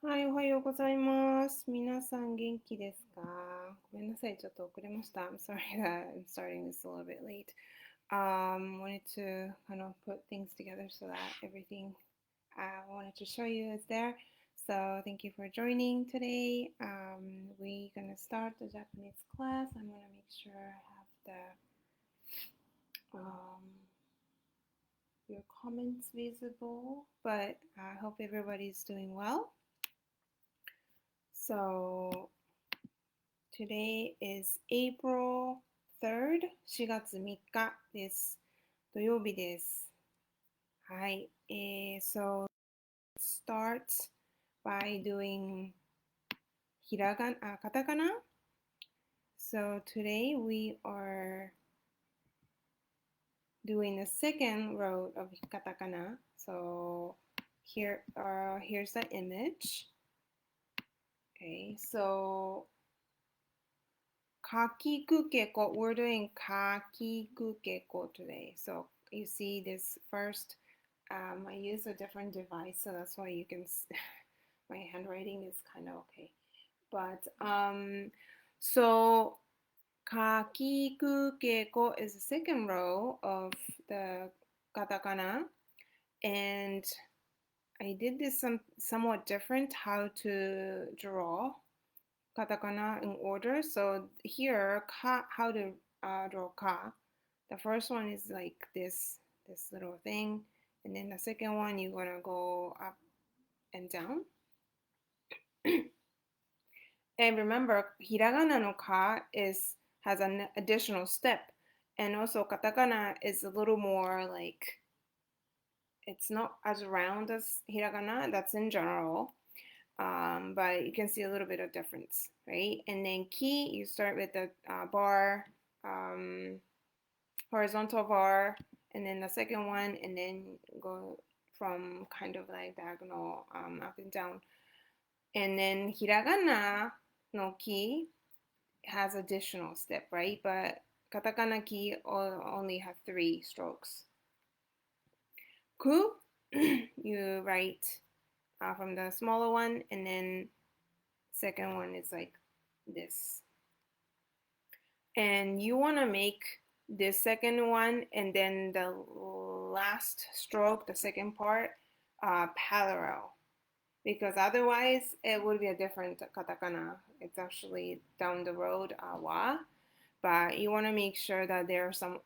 はい、おはようございます。皆さん元気ですか？ごめんなさい、ちょっと遅れました。I'm sorry that I'm starting this a little bit late. Wanted to kind of put things together so that everything I wanted to show you is there. So thank you for joining today. We're gonna start the Japanese class. I'm gonna make sure I have your comments visible, but I hope everybody's doing well. So today is April 3rd, 4月3日です。土曜日です。はい。So start by doing ひらがな、カタカナ So today we are doing the second row of katakana. So here's the image. Okay, so kakikukeko, we're doing kakikukeko today. So you see this first, I use a different device, so that's why you can, my handwriting is kind of okay. But, so kakikukeko is the second row of the katakana, and I did this somewhat different how to draw katakana in order. So here, how to draw ka. The first one is like this little thing, and then the second one you're gonna go up and down. And remember, hiragana no ka has an additional step, and also katakana is a little more like it's not as round as hiragana. That's in general. But you can see a little bit of difference, right? And then ki, you start with the bar, horizontal bar, and then the second one, and then go from kind of like diagonal up and down. And then hiragana no ki has additional step, right? But katakana ki only have 3 strokes. Ku, you write from the smaller one, and then second one is like this. And you want to make the second one and then the last stroke, the second part, parallel, because otherwise it would be a different katakana. It's actually down the road wa, but you want to make sure that there are some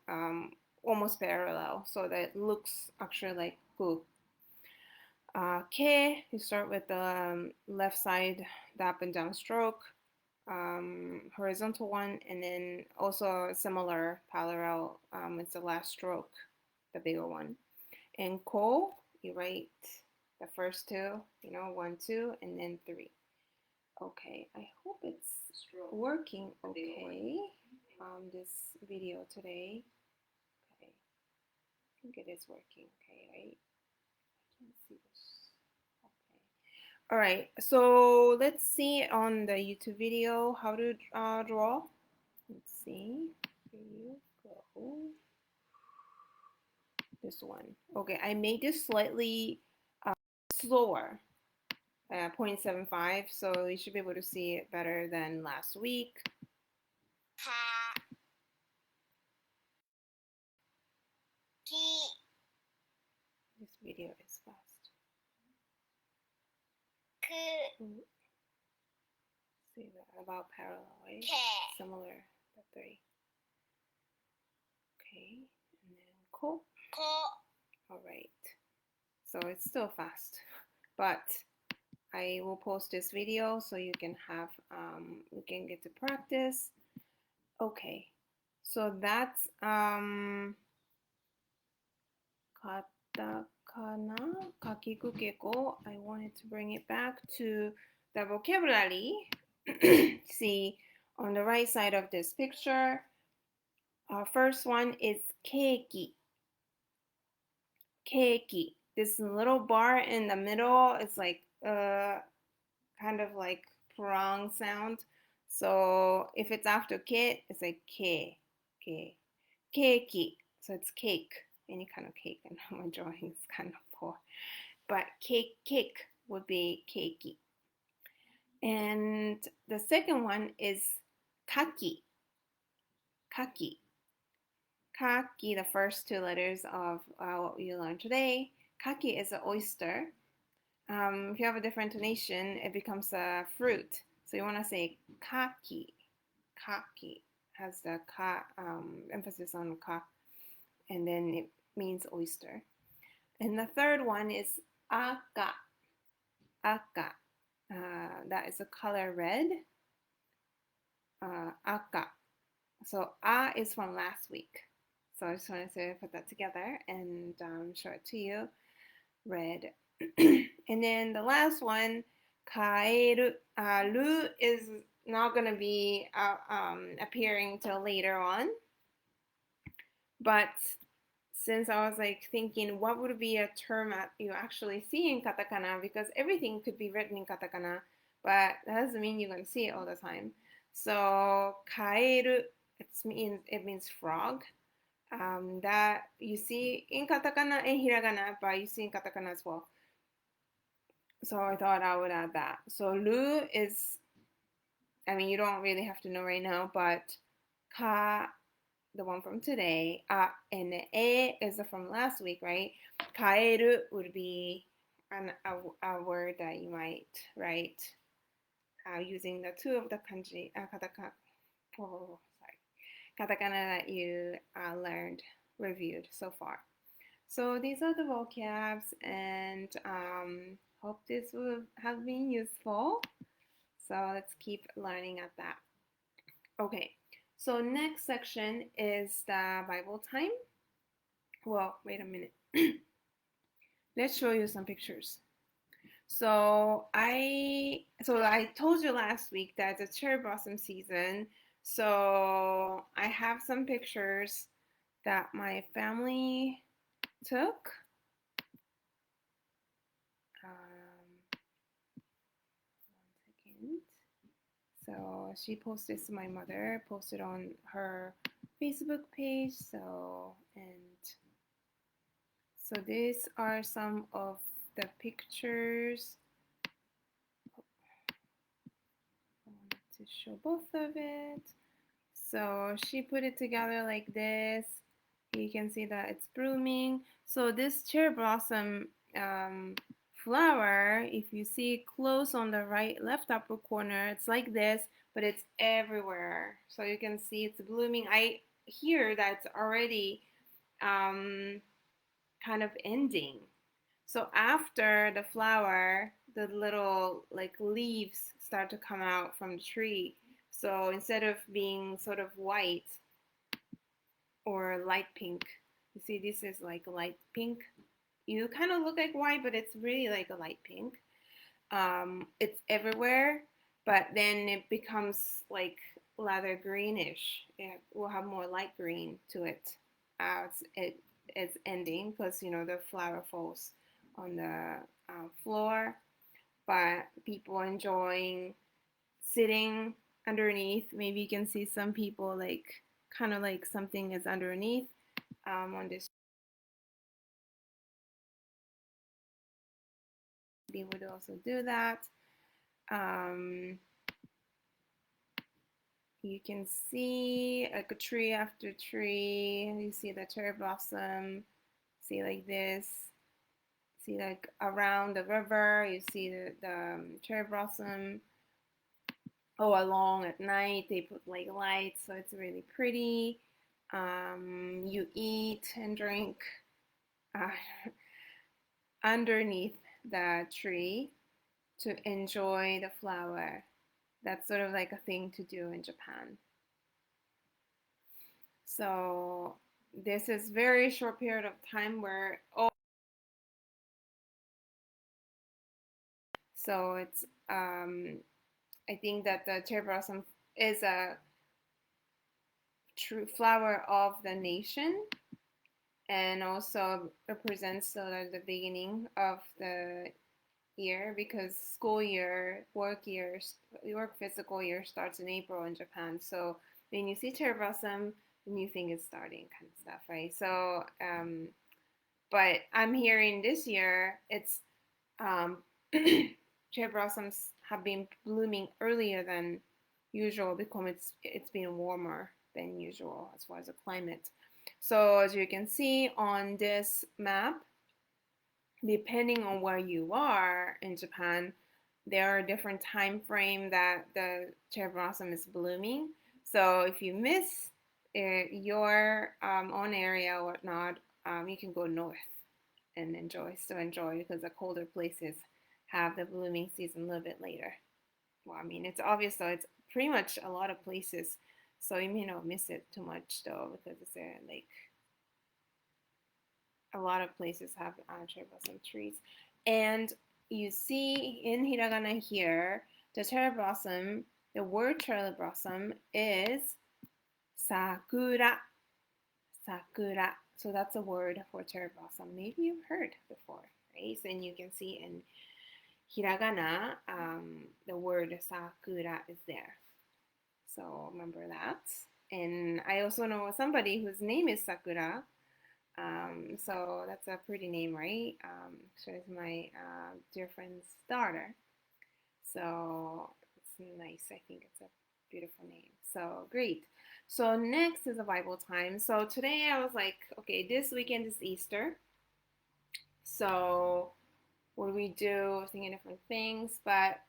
almost parallel so that it looks actually like ku. Ke, you start with the left side, the up and down stroke, horizontal one, and then also similar parallel, it's the last stroke, the bigger one. And ko, you write the first 2, 1, 2, and then 3. Okay, I hope it's working okay, this video today. Okay, I think it is working okay, right? I can see this. Okay. All right, so let's see on the YouTube video how to draw. Let's see. Here you go. This one. Okay, I made this slightly slower, 0.75, so you should be able to see it better than last week. This video is fast. See that about parallel, right? Similar, the 3. Okay, and then ko. All right. So it's still fast, but I will post this video so you can have you can get to practice. Okay, so that's katakana, kakikukeko. I wanted to bring it back to the vocabulary. See on the right side of this picture, first one is keiki. Keiki. This little bar in the middle is like kind of like prong sound. So if it's after ke, it's like ke, keiki. So it's cake, any kind of cake. And my drawing is kind of poor, but cake would be keiki. And the second one is kaki. Kaki. Kaki, the first two letters of what you learned today. Kaki is an oyster. If you have a different intonation, it becomes a fruit. So you want to say kaki. Kaki has the ka emphasis on ka, and then it means oyster. And the third one is aka. Aka. That is a color red. Aka. So a is from last week. So I just wanted to put that together and show it to you. Red. And then the last one, kaeru. Ru is not going to be appearing till later on. But since I was like thinking, what would be a term you actually see in katakana? Because everything could be written in katakana, but that doesn't mean you're going to see it all the time. So kaeru, it means frog. That you see in katakana and hiragana, but you see in katakana as well. So I thought I would add that. So ru is, I mean, you don't really have to know right now, but ka, the one from today, and e is from last week, right? Kaeru would be a word that you might write using the two of the kanji, katakana that you learned, reviewed so far. So these are the vocabs, and hope this will have been useful. So let's keep learning at that. Okay, so next section is the Bible time. Well, wait a minute. Let's show you some pictures. So I told you last week that it's cherry blossom season. So I have some pictures that my family took. One second. So she posted this, my mother posted on her Facebook page. So these are some of the pictures. I wanted to show both of it. So she put it together like this. You can see that it's blooming. So this cherry blossom flower, if you see close on the left upper corner, it's like this, but it's everywhere. So you can see it's blooming. I hear that it's already kind of ending. So after the flower, the little like leaves start to come out from the tree. So instead of being sort of white or light pink, you see this is like light pink. You kind of look like white, but it's really like a light pink. It's everywhere, but then it becomes like rather greenish. It will have more light green to it. It's ending because the flower falls on the floor, but people enjoying sitting underneath. Maybe you can see some people like kind of like something is underneath on this. Be able to also do that. You can see like a tree after tree. You see the cherry blossom. See like this. See like around the river. You see the cherry blossom. Oh, along at night they put like lights, so it's really pretty. You eat and drink underneath the tree to enjoy the flower. That's sort of like a thing to do in Japan. So this is very short period of time where so it's I think that the cherry blossom is a true flower of the nation and also represents sort of the beginning of the year because school year, work physical year starts in April in Japan. So when you see cherry blossom, the new thing is starting kind of stuff, right? So, but I'm hearing this year it's cherry blossoms have been blooming earlier than usual because it's been warmer than usual as far as the climate. So as you can see on this map, depending on where you are in Japan, there are different time frame that the cherry blossom is blooming. So if you miss your own area or whatnot, you can go north and still enjoy because the colder places have the blooming season a little bit later. Well, I mean, it's obvious though, it's pretty much a lot of places. So you may not miss it too much though because it's like a lot of places have cherry blossom trees. And you see in hiragana here, the cherry blossom, the word cherry blossom is sakura. Sakura. So that's a word for cherry blossom. Maybe you've heard before, right? So, and you can see in hiragana, the word sakura is there. So remember that. And I also know somebody whose name is Sakura. So that's a pretty name, right? She's my dear friend's daughter. So it's nice. I think it's a beautiful name. So great. So next is a Bible time. So today I was like, okay, this weekend is Easter. So what we do, singing different things. But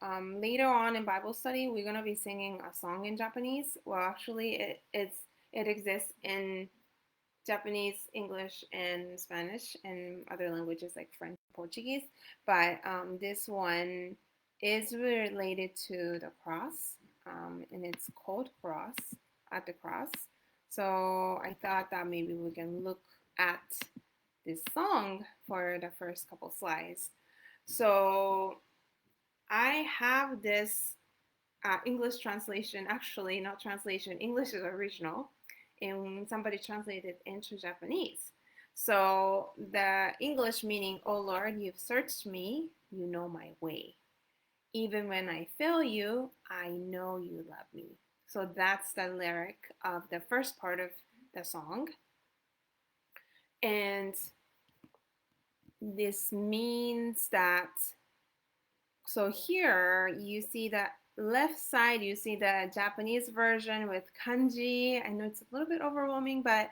later on in Bible study, we're gonna be singing a song in Japanese. Well, actually, it exists in Japanese, English, and Spanish, and other languages like French, Portuguese. But this one is related to the cross, and it's called Cross, at the Cross. So I thought that maybe we can look at this song for the first couple slides. So I have this English translation, actually not translation, English is original, and somebody translated into Japanese. So the English meaning, oh Lord, you've searched me, you know my way. Even when I fail you, I know you love me. So that's the lyric of the first part of the song. And this means that, so here you see the left side, you see the Japanese version with kanji. I know it's a little bit overwhelming, but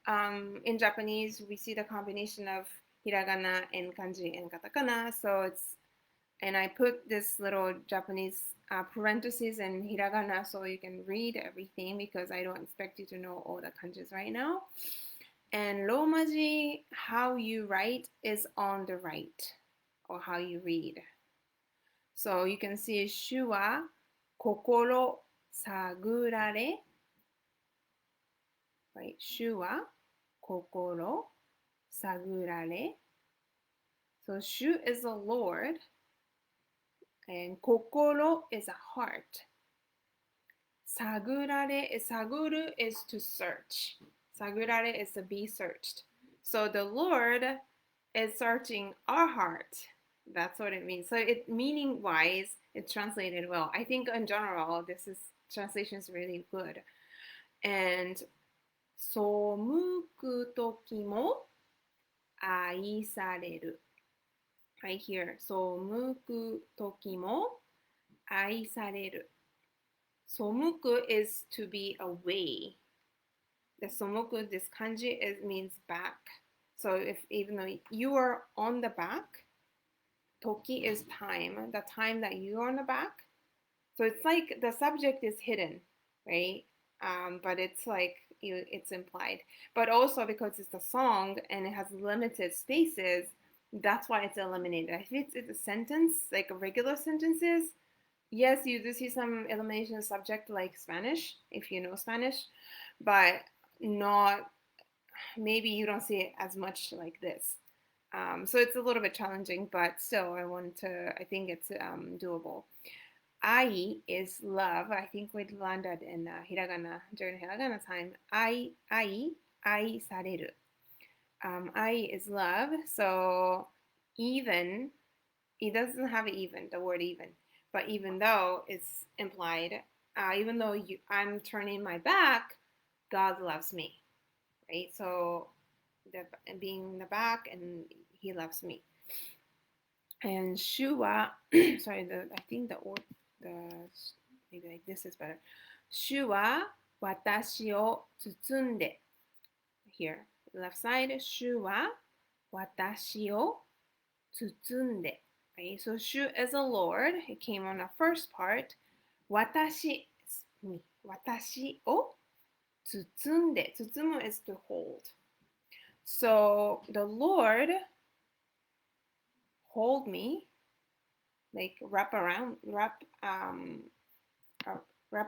in Japanese, we see the combination of hiragana and kanji and katakana. So it's, and I put this little Japanese parentheses in hiragana so you can read everything because I don't expect you to know all the kanjis right now. And Romaji, how you write is on the right, or how you read. So you can see shu wa kokoro sagurare, right? Shu wa kokoro sagurare. So shu is the Lord, and kokoro is a heart. Sagurare is, saguru is to search. Sagurare is to be searched. So the Lord is searching our heart. That's what it means. So it meaning wise, it's translated well. I think in general, translation is really good. And 背く時も愛される. Right here. 背く時も愛される. 背く is to be away. The 背く, this kanji means back. So even though you are on the back, toki is time, the time that you are on the back. So it's like the subject is hidden, right? But it's like it's implied. But also because it's a song and it has limited spaces, that's why it's eliminated. If it's a sentence, like regular sentences, yes, you do see some elimination of subject like Spanish, if you know Spanish, but not, maybe you don't see it as much like this. So it's a little bit challenging, but still I think it's doable. Ai is love. I think we learned that in hiragana, during hiragana time. Ai sareru. Ai is love. So even, it doesn't have even, the word even. But even though it's implied, even though I'm turning my back, God loves me, right? So being in the back and he loves me. And 主は sorry, I think maybe like this is better. 主は私を包んで here, left side, 主は私を包んで right? So 主 is a Lord. It came on the first part. 私 is me. 私を包んで 包む is to hold. So the Lord hold me, like wrap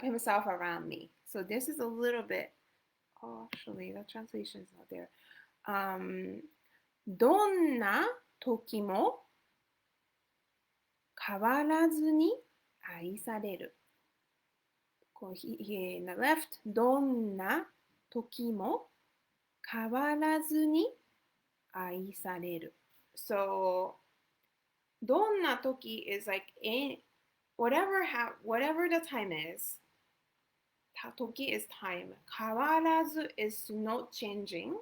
himself around me. So this is a little bit, actually the translation is not there. どんな時も変わらずに愛される。Here in the left, どんな時も変わらずに愛される。So, どんな時 is like whatever the time is. 時 is time. 変わらず is not changing.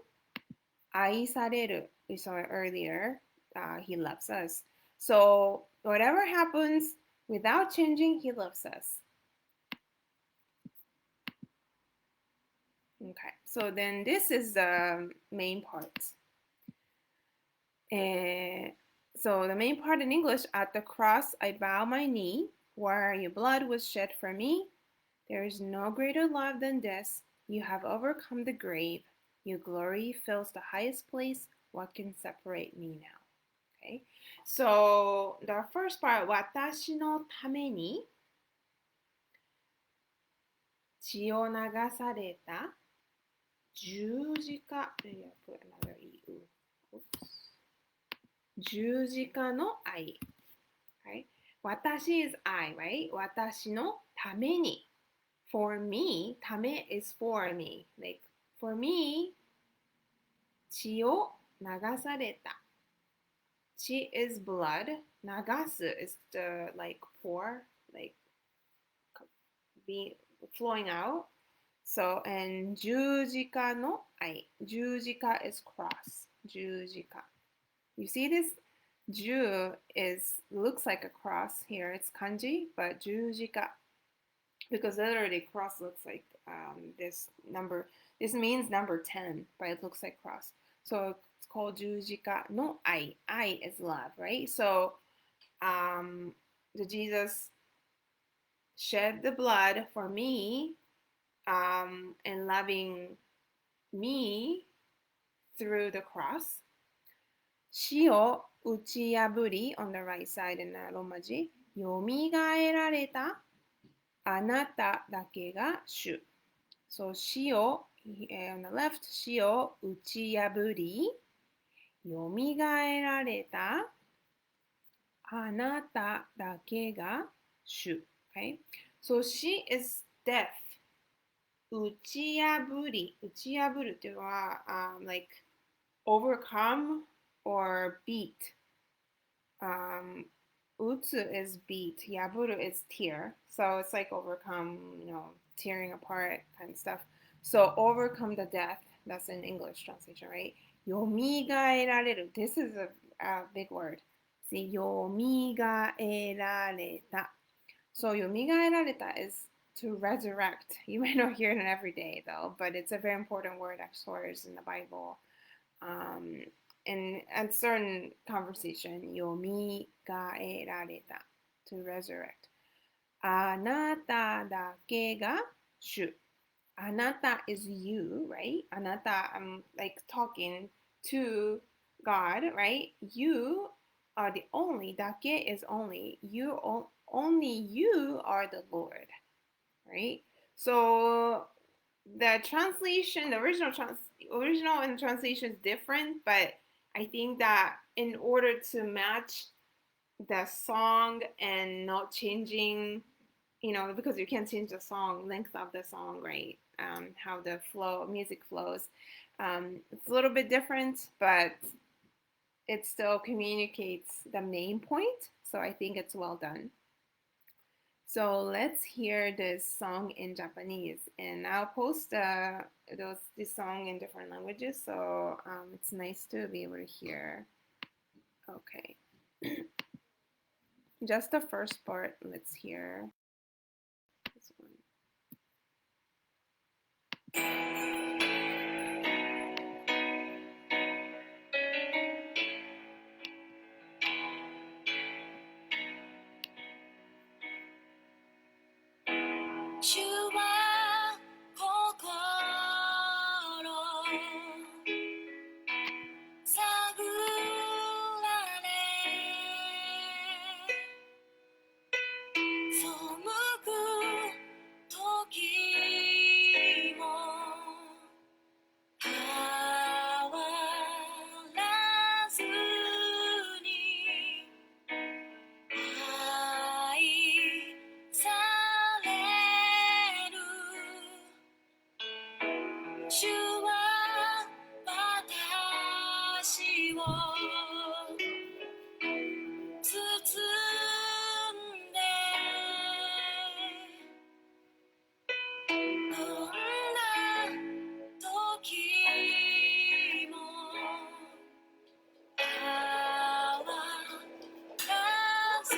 愛される. We saw it earlier. He loves us. So, whatever happens, without changing, he loves us. Okay, so then this is the main part. So the main part in English, at the cross I bow my knee, where your blood was shed for me. There is no greater love than this. You have overcome the grave. Your glory fills the highest place. What can separate me now? Okay, so the first part, 私のために血を流された十字架、十字架の愛。Right? 私 is I, right? 私のために。For me, ため is for me. Like, for me, 血を流された。血 is blood. 流す is the, like, pour, like, be flowing out. So, and 十字架の愛。十字架 is cross. 十字架。You see this? 十 looks like a cross here. It's kanji, but 十字架. Because literally cross looks like this number. This means number 10, but it looks like cross. So it's called 十字架の愛. I is love, right? So the Jesus shed the blood for me and loving me through the cross. 死を打ち破り on the right side in the ローマ字。よみがえられたあなただけが主。So 死を、on the left 死を打ち破りよみがえられたあなただけが主。Okay? So 死 is death. 打ち破り。打ち破るっていうのは、like overcome or beat. 打つ is beat. 破る is tear. So it's like overcome, tearing apart kind of stuff. So overcome the death. That's an English translation, right? よみがえられる. This is a big word. See, よみがえられた. So よみがえられた is to resurrect. You might not hear it every day though, but it's a very important word actually in the Bible. In a certain conversation, よみがえられた to resurrect. あなただけが主。あなた is you, right? あなた, I'm like talking to God, right? You are the only, だけ is only, only you are the Lord, right? So the translation, the original and translation is different, but I think that in order to match the song and not changing, because you can't change the song, length of the song, right? How the music flows. It's a little bit different, but it still communicates the main point. So I think it's well done. So let's hear this song in Japanese, and I'll post this song in different languages, so it's nice to be able to hear. Okay. Just the first part, let's hear this one. 主は心探られ背く時も変わらずに愛される主は私を包んでどんな時も変わらず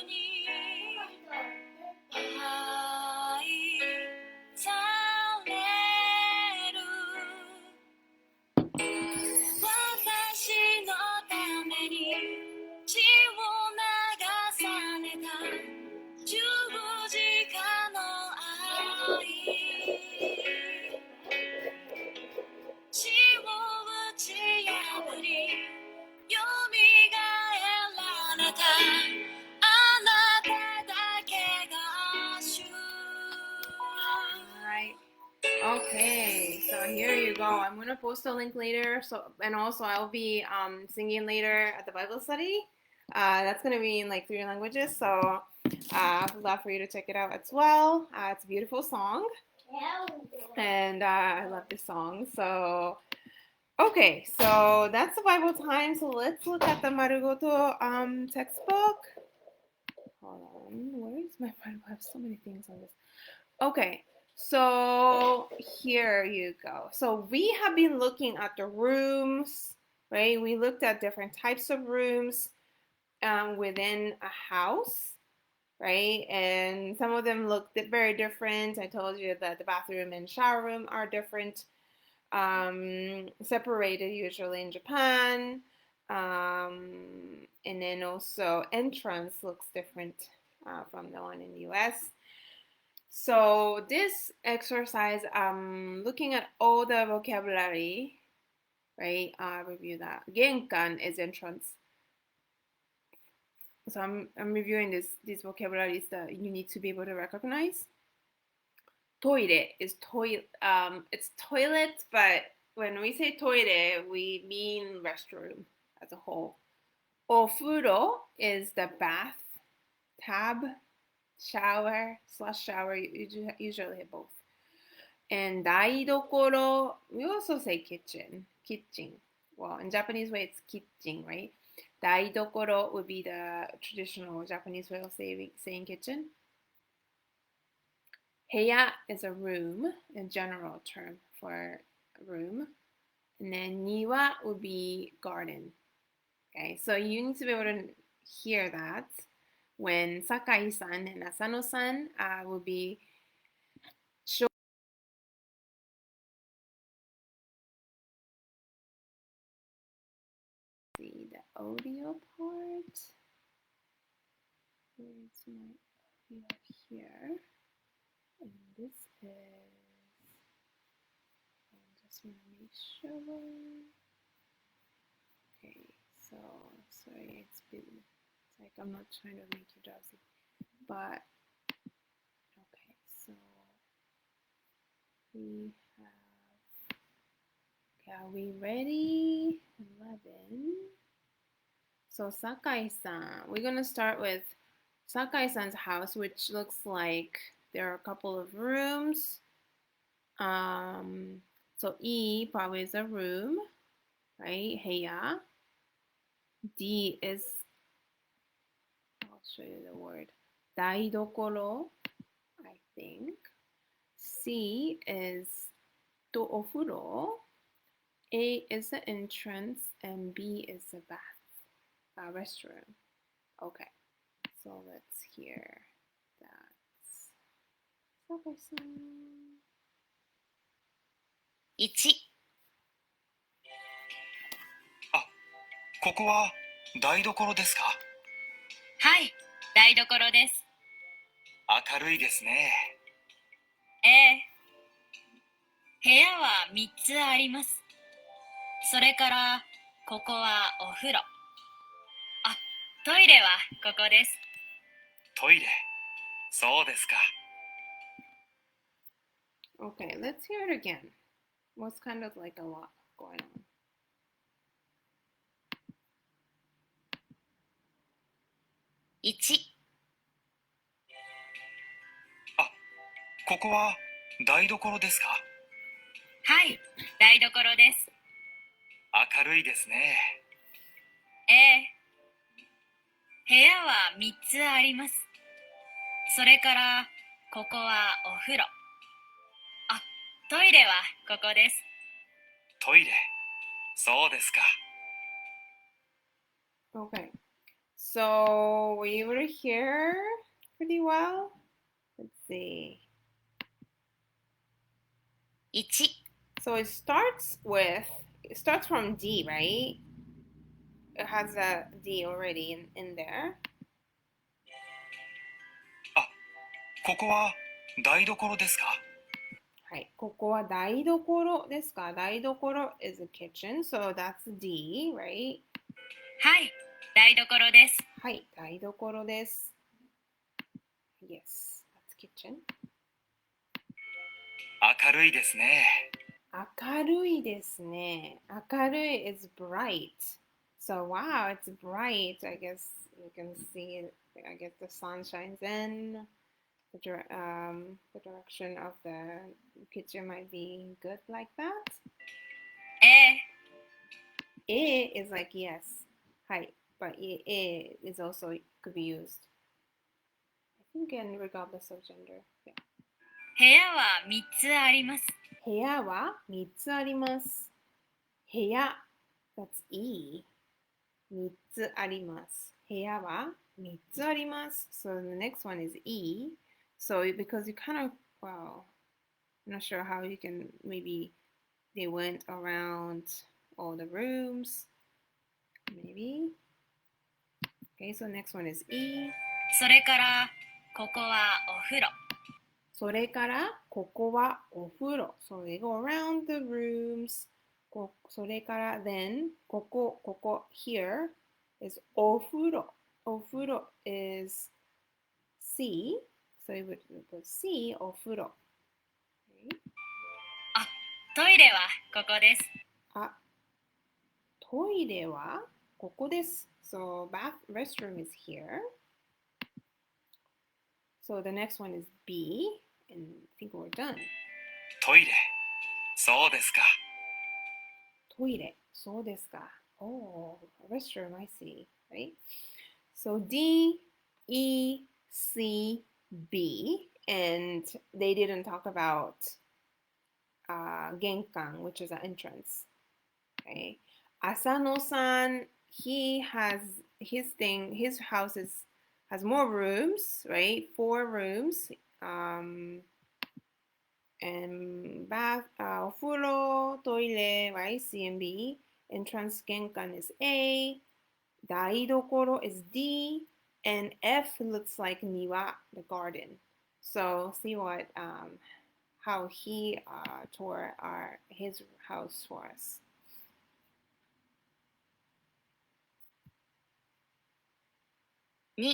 に愛される私のために血を流された十字架の愛死を打ち破りよみがえられたあなただけが主 Alright. Okay, so here you go. I'm gonna post a link later. And also I'll be singing later at the Bible study. That's gonna be in like 3 languages. So I would love for you to check it out as well. It's a beautiful song, and I love this song. So okay, so that's the Bible time. So let's look at the Marugoto textbook. Hold on, where is my Bible? I have so many things on this. Okay, so here you go. So we have been looking at the rooms, right? We looked at different types of rooms within a house, right? And some of them look very different. I told you that the bathroom and shower room are different, separated usually in Japan. And then also entrance looks different from the one in the US. So this exercise, looking at all the vocabulary, right? Review that. Genkan is entrance. So I'm reviewing these vocabularies that you need to be able to recognize. Toire is it's toilet, but when we say toire, we mean restroom as a whole. Ofuro is the bath, tab, shower, you usually have both. And daidokoro, we also say kitchen. Well, in Japanese way, it's kitchen, right? Daidokoro would be the traditional Japanese way of saying kitchen. Heya is a room, a general term for a room. And then niwa would be garden. Okay, so you need to be able to hear that when Sakai-san and Asano-san will be showing the audio part. Where's my audio here? And this is, I just want to make sure. Okay, so sorry, it's like I'm not trying to make you drowsy, but okay, so we have, okay, are we ready? 11. So Sakai-san, we're gonna start with Sakai-san's house, which looks like there are a couple of rooms. So E probably is a room, right? Heya. D is, I'll show you the word, daidokoro, I think. C is to ofuro. A is the entrance, and B is the bath, restroom. Okay, So let's hear that. サバさん。1、あ、ここは台所ですか？はい、台所です。明るいですね。ええ、部屋は3つあります。それから、ここはお風呂。あ、トイレはここです。トイレ。そうですか。Okay, let's hear it again. Was kind of like a lot going on. 1、あ、ここは台所ですか？はい、台所です。明るいですね。ええ、部屋は3つあります。それから、ここはお風呂。あ、トイレはここです。トイレ。そうですか。Okay, so were you able to hear pretty well? Let's see. 1、So it starts from D, right? It has a D already in there. あ、ここは台所ですか？はい。ここは台所ですか？台所 is a kitchen, so that's D, right? はい、台所です。はい。台所です。Yes, that's kitchen. 明るいですね。明るいですね。明るい is bright. So wow, it's bright. I guess you can see it. I guess the sun shines in. The direction of the kitchen might be good like that. ええ、 A is like yes. はい。But A is also could be used. I think in regardless of gender. Yeah. 部屋は3つあります。部屋は3つあります。部屋 that's E 3つあります。部屋は3つあります。So the next one is E. So because you kind of, well, I'm not sure how you can, maybe they went around all the rooms. Maybe. Okay, so next one is E. それから、ここはお風呂。それから、ここはお風呂。So they go around the rooms. それから、then, ここ、here is お風呂。お風呂 is C. So you would put C, お風呂。あ、トイレはここです。あ、トイレはここです。So restroom is here. So the next one is B. And I think we're done. トイレ。そうですか。トイレ。そうですか。Oh, restroom, I see. Right? So D, E, C, B. And they didn't talk about genkan, which is an entrance. Okay. Asano-san, he has his house has more rooms, right? 4 rooms. And bath, お風呂、トイレ、right? C and B. Entrance 玄関 is A. 台所 is D. And F looks like 庭, the garden. So see what how he tore his house for us. 2、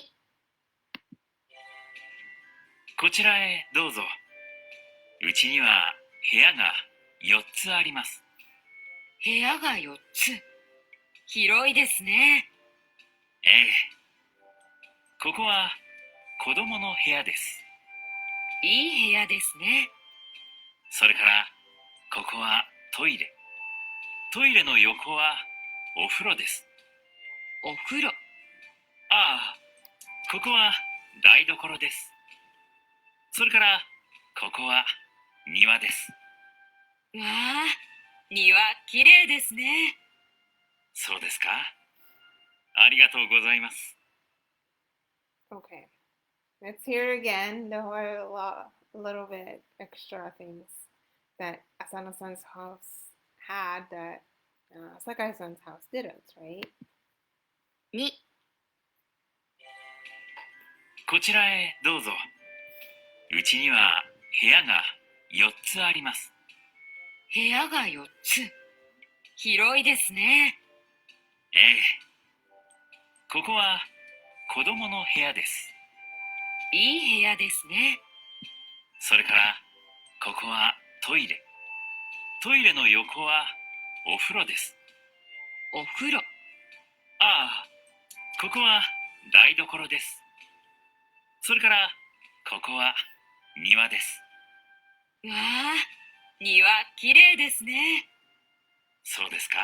こちらへどうぞ。うちには部屋が4つあります。部屋が4つ。広いですね。ええ。ここは子供の部屋です。いい部屋ですね。それからここはトイレ。トイレの横はお風呂です。お風呂。ああ、ここは台所です。それからここは庭です。わあ、庭きれいですね。そうですか。ありがとうございます。Okay. Let's hear again. There were a little bit extra things that Asano-san's house had that Sakai-san's house didn't, right? 2、こちらへどうぞ。うちには部屋が4つあります。部屋が4つ。広いですね。ええ。ここは子供の部屋です。いい部屋ですね。それからここはトイレ。トイレの横はお風呂です。お風呂。ああ、ここは台所です。それからここは庭です。わあ、庭きれいですね。そうですか。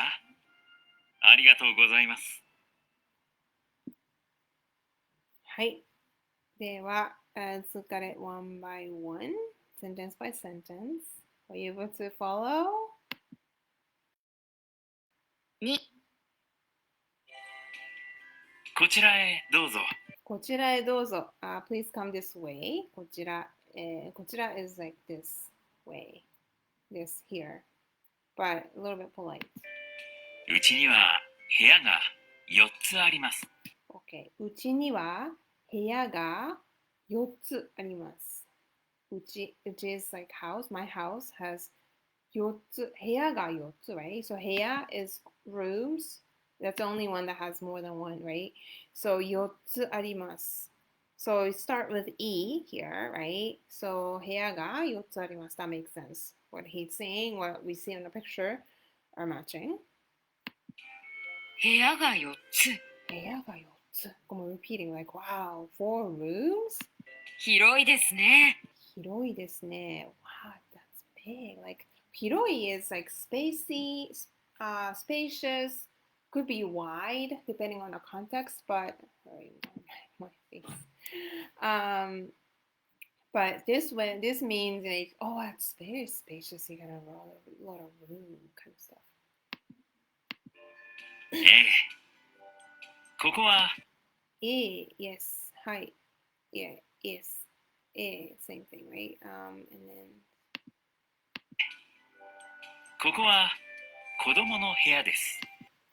ありがとうございます。はい。では、let's look at it one by one, sentence by sentence. Are you able to follow? 2、こちらへどうぞ。こちらへどうぞ。Please come this way. こちら、こちら is like this way. This here. But a little bit polite. うちには部屋が4つあります。Okay. うちには部屋が4つあります。うち is like house. My house has 4つ。部屋が4つ, right? So 部屋 is rooms. That's the only one that has more than one, right? So 4つあります。So we start with E here, right? So 部屋が4つあります。That makes sense. What he's saying, what we see in the picture are matching. 部屋が4つ。部屋が4つ。I'm repeating like, wow, 4 rooms? 広いですね。広いですね. Wow, that's big. Like, 広い is like spacey, spacious, could be wide depending on the context, but sorry, my face. But this means like, oh, that's very spacious. You got a lot of room kind of stuff. ええ。ここはYes, はい. Yeah, yes. Same thing, right? And then ここは子供の部屋です。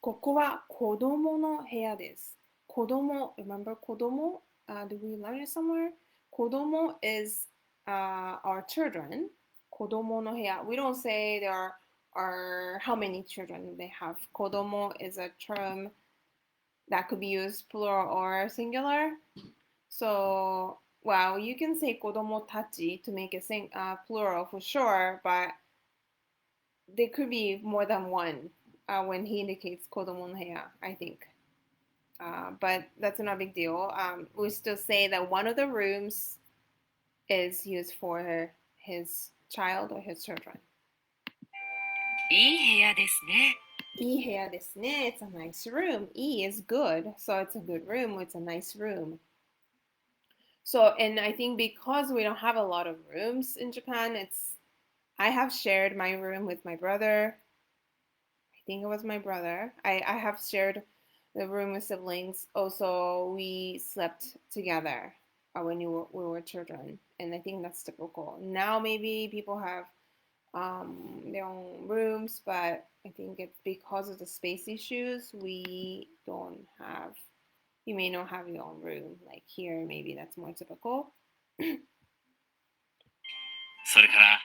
ここは子供の部屋です。子供 remember 子供? Do we learn it somewhere? 子供 is our children. 子供の部屋. We don't say there are how many children they have. 子供 is a term that could be used plural or singular. So, well, you can say 子供たち to make it plural for sure, but there could be more than one when he indicates 子供の部屋, I think. But that's not a big deal. We still say that one of the rooms is used for his child or his children. いい部屋ですね。いい部屋ですね. It's a nice room. いい is good, so it's a good room. It's a nice room. So, and I think because we don't have a lot of rooms in Japan, I have shared my room with my brother. I think it was my brother. I have shared the room with siblings. Also, we slept together when we were children, and I think that's typical. Now maybe people have their own rooms, but I think it's because of the space issues. You may not have your own room. Like here, maybe that's more typical. それから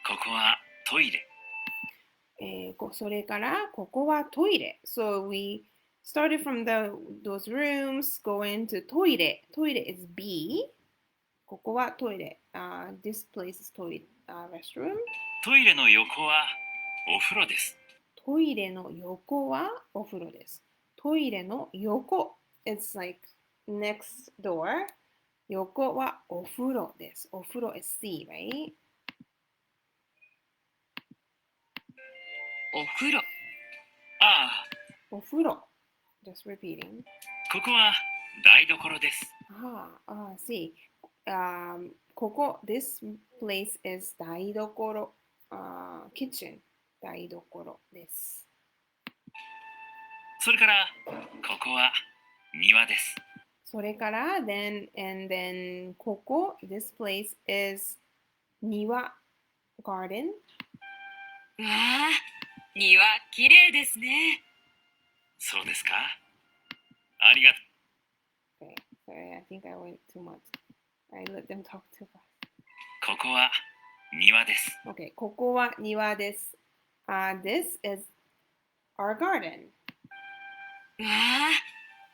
ここはトイレ。それからここはトイレ. So we started from those rooms, go into トイレ. トイレ is B. ここはトイレ. This place is restroom. トイレの横はお風呂です。トイレの横はお風呂です。トイレの横 It's like next door. 横はお風呂です。お風呂 is C, right? お風呂。ああ、お風呂 Just repeating. ここは台所です。See. ここ This place is 台所. Kitchen. 台所です。それからここは庭です。それから、then, ここ、this place is 庭、garden. わあ、庭きれいですね。そうですか。ありがとう。Okay, sorry, I think I went too much. I let them talk too fast. ここは庭です。Okay, ここは庭です。This is our garden. わあ、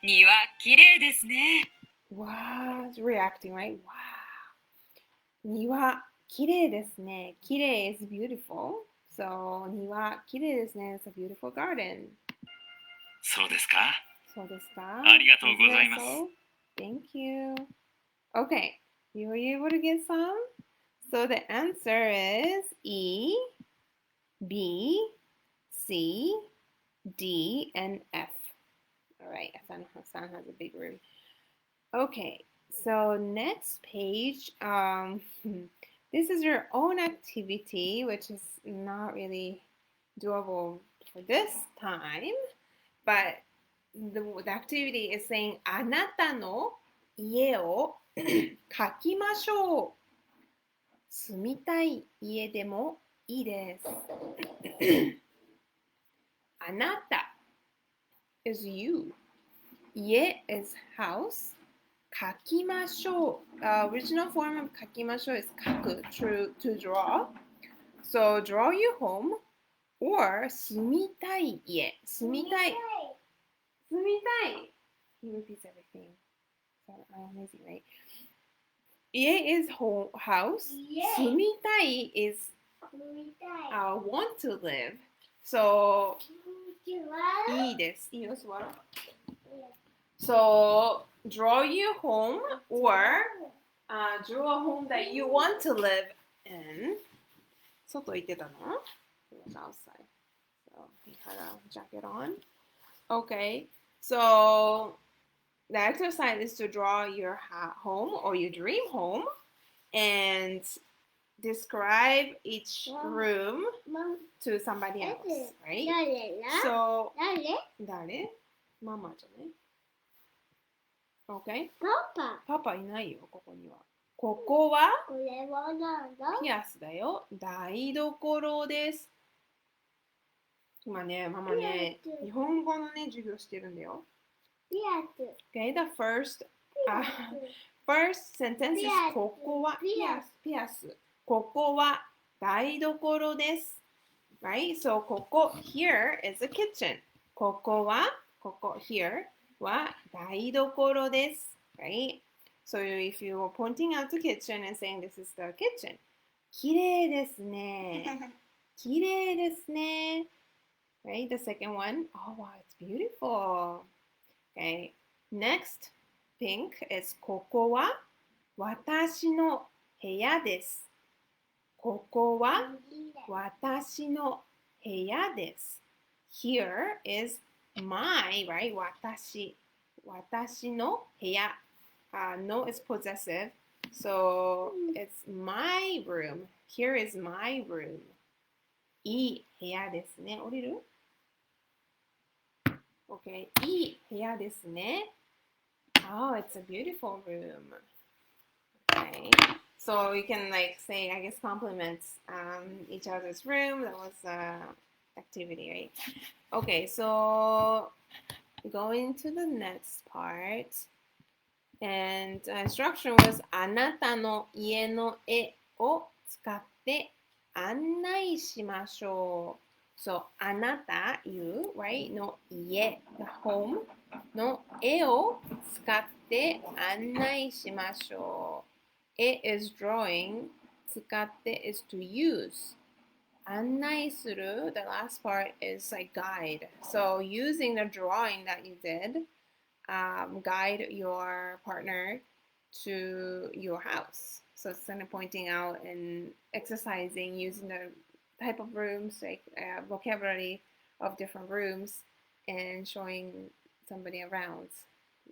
庭きれいですね。Wow, it's reacting, right? Wow. 庭、きれいですね。きれい is beautiful. So, 庭、きれいですね。It's a beautiful garden. そうですか。そうですか？ありがとうございます。Isn't that so? Thank you. Okay, you were able to get some? So the answer is E, B, C, D, and F. All right, Hassan has a big room. Okay, so next page, this is your own activity, which is not really doable for this time, but the activity is saying あなたの家を描きましょう。住みたい家でもいいです。あなた is you. 家 is house. 描きましょう。Original form of 描きましょう is 描く to draw. So draw your home or 住みたい家。住みたい。住みたい。He repeats everything. So I'm lazy, right? 家 is house. 住みたい is want to live. So いいです。いいよ、座ろう。So draw your home or draw a home that you want to live in. 外行ってたの? It was outside. So he had a jacket on. Okay. So the exercise is to draw your home or your dream home and describe each room to somebody else, right? So, 誰? ママじゃね? Okay? パパいないよ、ここには。ここはピアスだよ。台所です。今ね、ママね、日本語のね、授業してるんだよ。Okay, the first sentence is ここはピアス。ここは台所です。Right? So ここ here is a kitchen. ここ here は台所です。Right? So if you are pointing out the kitchen and saying this is the kitchen. きれいですね。きれいですね。Right? The second one. Oh wow, it's beautiful. Okay. Next, pink is ここは私の部屋です。ここは私の部屋です。Here is my, right? 私の部屋。No is possessive. So it's my room. Here is my room. いい部屋ですね。降りる? Okay. いい部屋ですね。Oh, it's a beautiful room. Okay. So you can like say, I guess, compliments each other's room. That was activity, right? Okay, so going to the next part. And instruction was あなたの家の絵を使って案内しましょう。So あなた you, right? の家 the home の絵を使って案内しましょう。絵 is drawing 使って is to use 案内する the last part is like guide. So using the drawing that you did guide your partner to your house. So it's kind of pointing out and exercising using the type of rooms, like vocabulary of different rooms, and showing somebody around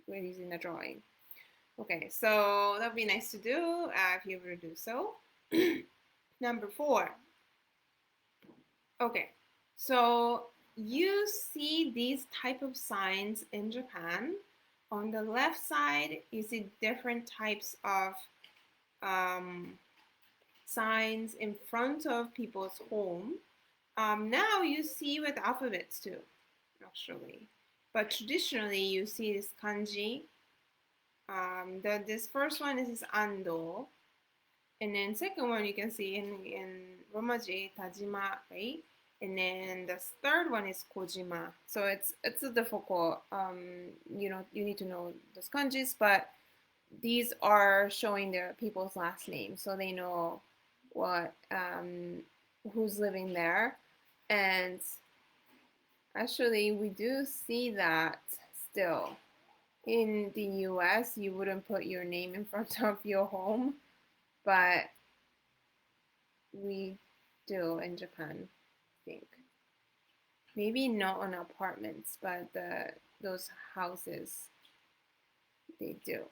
using the drawing. Okay, so that would be nice to do if you ever do so. Number 4. Okay, so you see these type of signs in Japan On the left side, you see different types of signs in front of people's home. Now you see with alphabets too, actually. But traditionally, you see this kanji. This first one is ando. And then second one you can see in Romaji, Tajima, right? And then the third one is Kojima. So it's a difficult. You need to know those kanjis, but these are showing the people's last names, so they know what who's living there. And actually, we do see that still. In the US, you wouldn't put your name in front of your home, but we do in Japan, I think. Maybe not on apartments, but those houses, they do.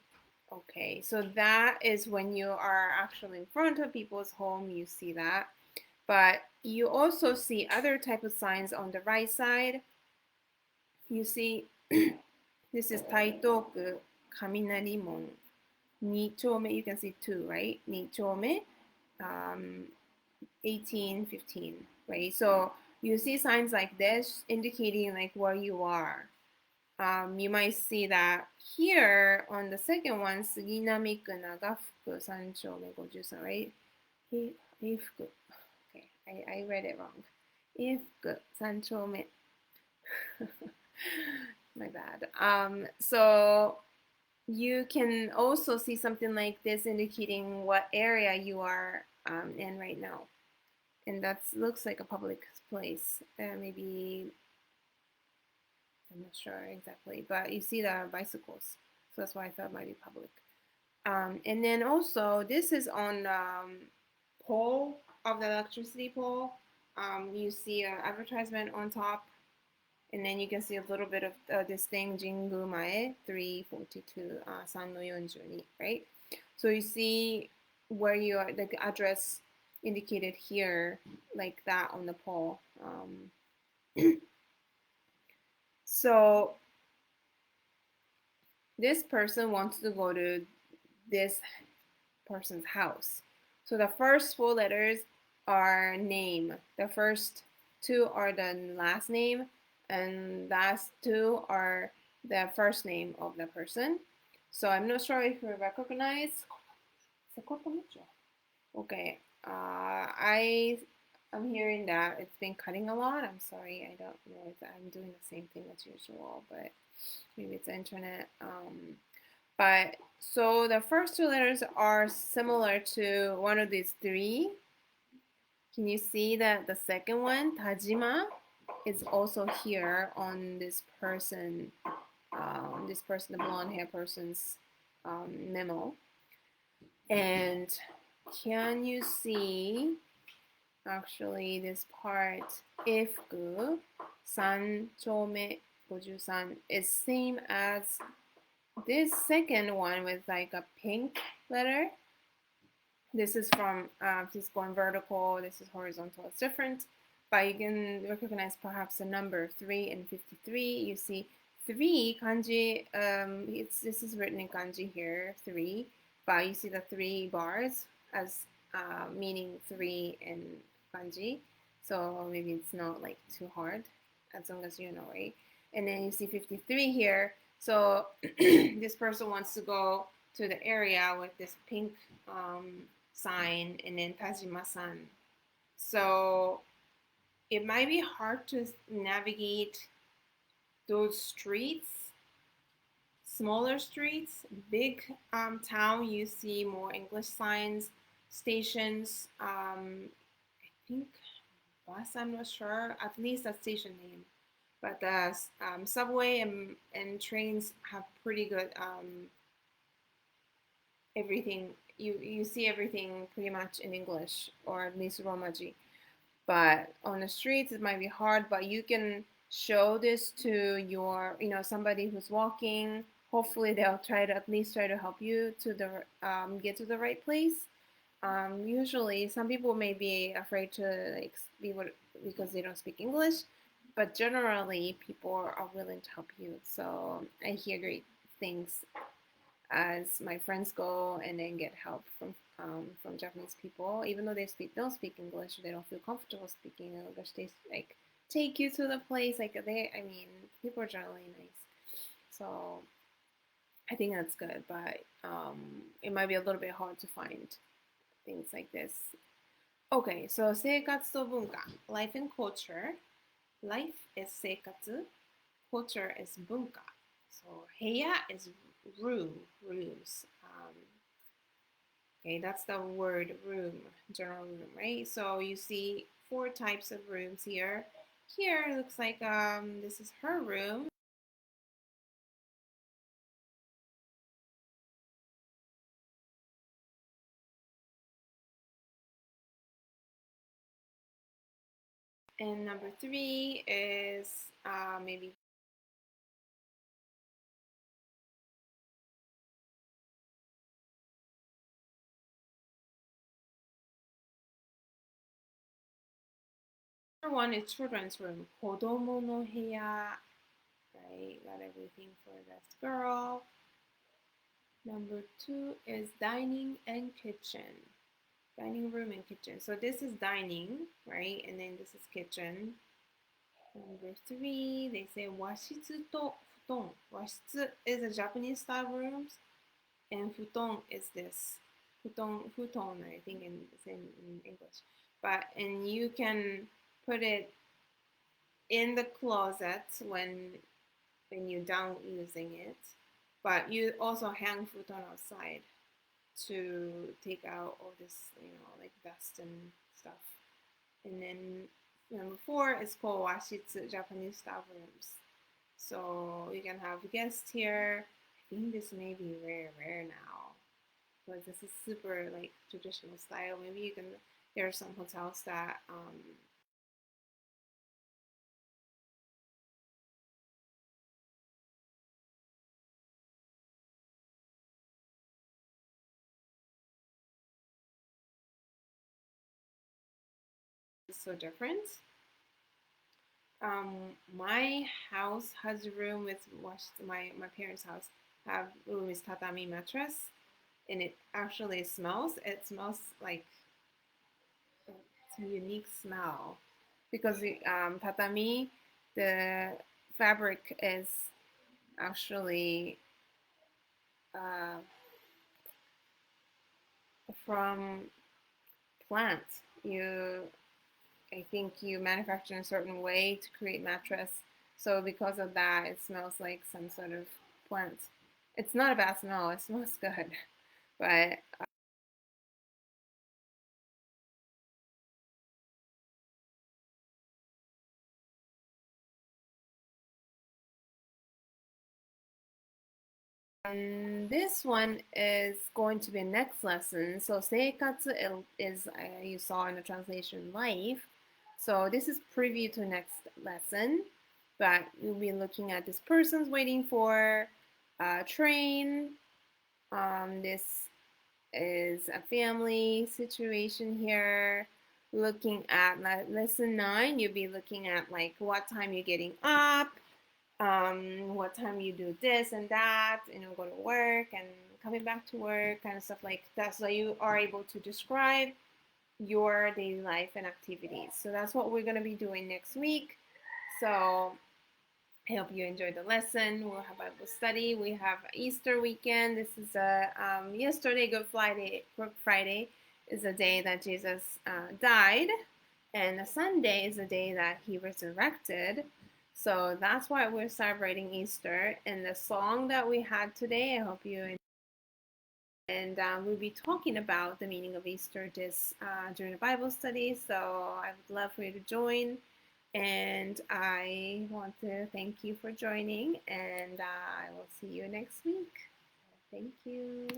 Okay, so that is when you are actually in front of people's home, you see that. But you also see other type of signs on the right side. You see, this is Taitoku Kaminarimon. Nichome, you can see two, right? Nichome, 1815, right? So you see signs like this indicating like where you are. You might see that here on the second one, Suginami-ku Nagafuku Sanchome 53, right? Ifuku. Okay, I read it wrong. Ifuku Sanchome. My bad. So you can also see something like this indicating what area you are in right now. And that looks like a public place. Maybe, I'm not sure exactly, but you see the bicycles. So that's why I thought it might be public. And then also, this is on pole of the electricity pole. You see an advertisement on top. And then you can see a little bit of this thing, Jingu Mae, 342, San no 42, right? So you see where you are, the address indicated here, like that on the pole. So this person wants to go to this person's house. So the first four letters are name. The first two are the last name, and last two are the first name of the person. So I'm not sure if you recognize. Okay. I'm hearing that it's been cutting a lot. I'm sorry. I don't know if I'm doing the same thing as usual, but maybe it's internet. But so the first two letters are similar to one of these three. Can you see that the second one, Tajima, is also here on this person, the blonde hair person's memo. And can you see actually this part, Ifuku, Sanchome 53 is same as this second one with like a pink letter. This is from, this is going vertical, this is horizontal, it's different. But you can recognize perhaps the number 3 and 53. You see 3 kanji, this is written in kanji here, 3. But you see the 3 bars as meaning 3 in kanji. So maybe it's not like too hard, as long as you know, right? And then you see 53 here. So this person wants to go to the area with this pink sign, and then Tajima-san. So it might be hard to navigate those streets, smaller streets. Big town, you see more English signs, stations. I think bus, I'm not sure, at least a station name. But the subway and trains have pretty good everything. You see everything pretty much in English, or at least Romaji. But on the streets, it might be hard, but you can show this to your, somebody who's walking. Hopefully they'll at least try to help you to get to the right place. Usually some people may be afraid to because they don't speak English, but generally people are willing to help you. So I hear great things as my friends go and then get help from Japanese people. Even though don't speak English, they don't feel comfortable speaking English. They like take you to the place. Like people are generally nice. So I think that's good, but it might be a little bit hard to find things like this. Okay, so 生活と文化 life and culture. Life is 生活, culture is 文化. So 部屋 is rooms. Okay, that's the word room, general room, right? So you see 4 types of rooms here. Here it looks like this is her room. And number 3 is maybe number 1 is children's room. 子供の部屋. Right, got everything for this girl. Number 2 is dining and kitchen. Dining room and kitchen. So this is dining, right? And then this is kitchen. Number 3, they say 和室と布団. 和室 is a Japanese style rooms, and 布団 is this. 布団, I think it's in English. And you can put it in the closet when you're done using it. But you also hang futon outside to take out all this, like dust and stuff. And then number 4 is called washitsu, Japanese style rooms. So you can have guests here. I think this may be rare now, because this is super like traditional style. Maybe there are some hotels that so different. My house has a room with my parents' house have room with tatami mattress, and it actually smells. It smells like it's a unique smell because the tatami, the fabric is actually from plants. I think you manufacture in a certain way to create mattress. So because of that, it smells like some sort of plant. It's not a bad smell. It smells good, but this one is going to be a next lesson. So 生活 is you saw in the translation life. So this is preview to next lesson, but we'll be looking at this person's waiting for a train. This is a family situation here. Looking at lesson 9, you'll be looking at like what time you're getting up, what time you do this and that, go to work and coming back to work, kind of stuff like that. So you are able to describe your daily life and activities. So that's what we're going to be doing next week. So I hope you enjoyed the lesson. We'll have Bible study. We have Easter weekend. This is yesterday, Good Friday is the day that Jesus died, and the Sunday is the day that he resurrected. So that's why we're celebrating Easter. And the song that we had today, I hope you enjoyed. And we'll be talking about the meaning of Easter during the Bible study. So I would love for you to join. And I want to thank you for joining. And I will see you next week. Thank you.